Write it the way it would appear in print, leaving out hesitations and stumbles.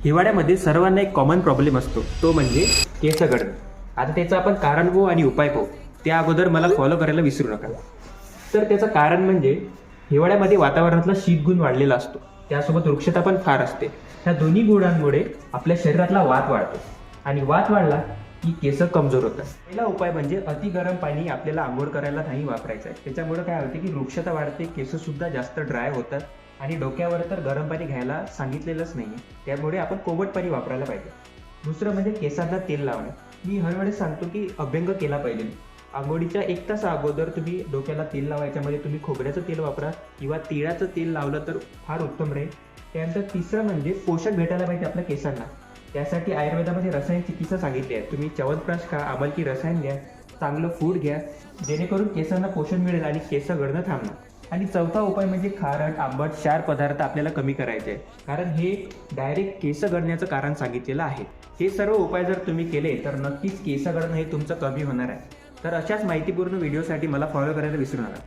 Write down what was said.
हिवाळ्यामध्ये सर्वांना एक कॉमन प्रॉब्लेम असतो, तो म्हणजे केस गळणे. आता त्याचं आपण कारण पाहू आणि उपाय पाहू. त्या अगोदर मला फॉलो करायला विसरू नका. तर त्याचं कारण म्हणजे हिवाळ्यामध्ये वातावरणातला शीतगुण वाढलेला असतो, त्यासोबत वृक्षता पण फार असते. ह्या दोन्ही गुणांमुळे आपल्या शरीरातला वात वाढतो आणि वात वाढला की केस कमजोर होतात. पहिला उपाय म्हणजे अति गरम पाणी आपल्याला आंघोळ करायला नाही वापरायचं आहे. त्याच्यामुळे काय होते की वृक्षता वाढते, केस सुद्धा जास्त ड्राय होतात आणि डोक्यावर तर गरम पाणी घ्यायला सांगितलेलंच नाही आहे. त्यामुळे आपण कोमट पाणी वापरायला पाहिजे. दुसरं म्हणजे केसांना तेल लावणे. मी हर वेळेस सांगतो की अभ्यंग केला पाहिजे. आंघोळीच्या 1 तास अगोदर तुम्ही डोक्याला तेल लावायच्यामध्ये तुम्ही खोबऱ्याचं तेल वापरा किंवा तिळाचं तेल लावलं तर फार उत्तम राहील. त्यानंतर तिसरं म्हणजे पोषक भेटायला पाहिजे आपल्या केसांना. त्यासाठी आयुर्वेदामध्ये रसायन चिकित्सा सांगितली आहे. तुम्ही च्यवनप्राश खा, आमलकी रसायन घ्या, चांगलं फूड घ्या, जेणेकरून केसांना पोषण मिळेल आणि केस गळणं थांबणार. आणि चौथा उपाय म्हणजे खारट, आंबट, क्षार पदार्थ आपल्याला कमी करायचे आहे, कारण हे डायरेक्ट केस गळण्याचं कारण सांगितलेलं आहे. हे सर्व उपाय जर तुम्ही केले तर नक्कीच केस गळणं हे तुमचं कमी होणार आहे. तर अशाच माहितीपूर्ण व्हिडिओसाठी मला फॉलो करायला विसरू नका.